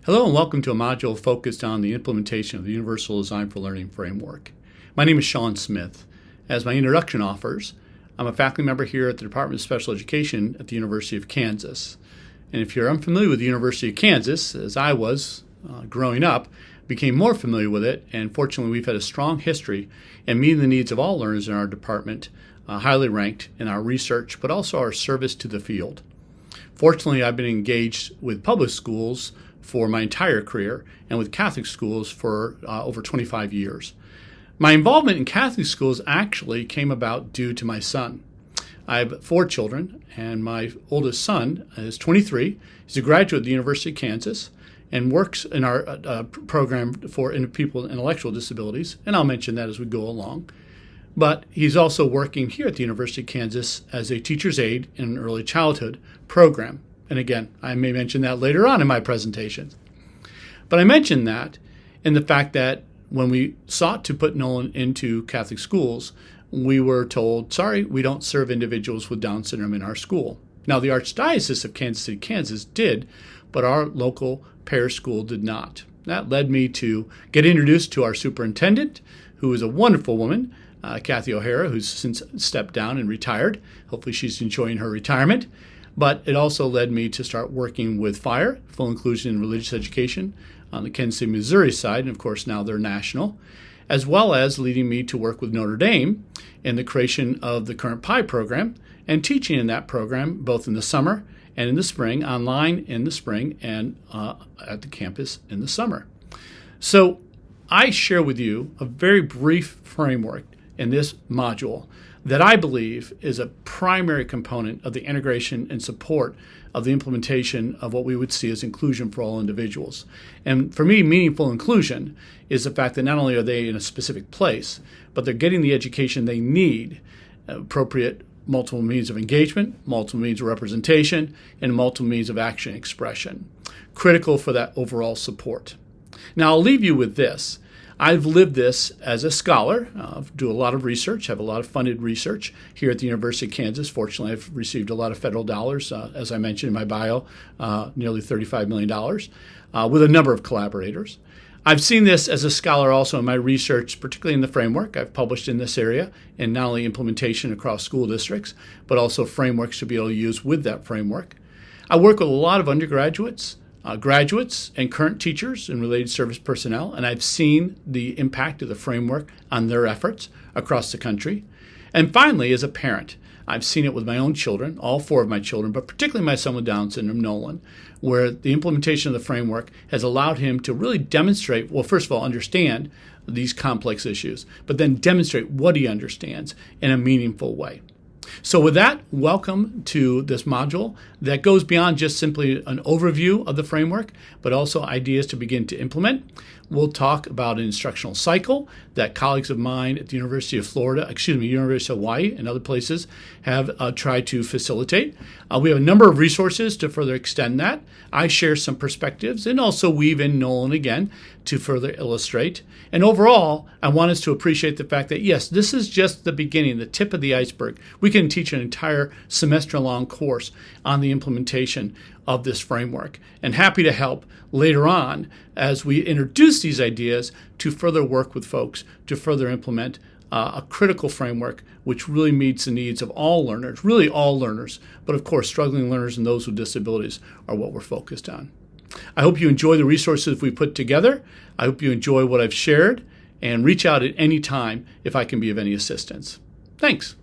Hello and welcome to a module focused on the implementation of the Universal Design for Learning framework. My name is Sean Smith. As my introduction offers, I'm a faculty member here at the Department of Special Education at the University of Kansas. And if you're unfamiliar with the University of Kansas, as I was growing up, became more familiar with it, and fortunately we've had a strong history in meeting the needs of all learners in our department, highly ranked in our research, but also our service to the field. Fortunately, I've been engaged with public schools for my entire career and with Catholic schools for over 25 years. My involvement in Catholic schools actually came about due to my son. I have 4 children, and my oldest son is 23. He's a graduate of the University of Kansas and works in our program for people with intellectual disabilities, and I'll mention that as we go along. But he's also working here at the University of Kansas as a teacher's aide in an early childhood program. And again, I may mention that later on in my presentation. But I mentioned that in the fact that when we sought to put Nolan into Catholic schools, we were told, sorry, we don't serve individuals with Down syndrome in our school. Now, the Archdiocese of Kansas City, Kansas did, but our local parish school did not. That led me to get introduced to our superintendent, who is a wonderful woman, Kathy O'Hara, who's since stepped down and retired. Hopefully she's enjoying her retirement. But it also led me to start working with FIRE, Full Inclusion in Religious Education, on the Kansas City, Missouri side, and of course now they're national, as well as leading me to work with Notre Dame in the creation of the current PI program and teaching in that program both in the summer and in the spring, online in the spring and at the campus in the summer. So I share with you a very brief framework in this module that I believe is a primary component of the integration and support of the implementation of what we would see as inclusion for all individuals. And for me, meaningful inclusion is the fact that not only are they in a specific place, but they're getting the education they need, appropriate multiple means of engagement, multiple means of representation, and multiple means of action expression, critical for that overall support. Now, I'll leave you with this. I've lived this as a scholar, do a lot of research, have a lot of funded research here at the University of Kansas. Fortunately, I've received a lot of federal dollars, as I mentioned in my bio, nearly $35 million, with a number of collaborators. I've seen this as a scholar also in my research, particularly in the framework. I've published in this area, and not only implementation across school districts, but also frameworks to be able to use with that framework. I work with a lot of undergraduates, graduates, and current teachers and related service personnel, and I've seen the impact of the framework on their efforts across the country. And finally, as a parent, I've seen it with my own children, all 4 of my children, but particularly my son with Down syndrome, Nolan, where the implementation of the framework has allowed him to really demonstrate, well, first of all, understand these complex issues, but then demonstrate what he understands in a meaningful way. So with that, welcome to this module that goes beyond just simply an overview of the framework, but also ideas to begin to implement. We'll talk about an instructional cycle that colleagues of mine at the University of University of Hawaii and other places have tried to facilitate. We have a number of resources to further extend that. I share some perspectives and also weave in Nolan again to further illustrate. And overall, I want us to appreciate the fact that, yes, this is just the beginning, the tip of the iceberg. We can teach an entire semester-long course on the implementation of this framework, and happy to help later on as we introduce these ideas to further work with folks to further implement a critical framework which really meets the needs of all learners, really all learners, but of course struggling learners and those with disabilities are what we're focused on. I hope you enjoy the resources we put together. I hope you enjoy what I've shared, and reach out at any time if I can be of any assistance. Thanks.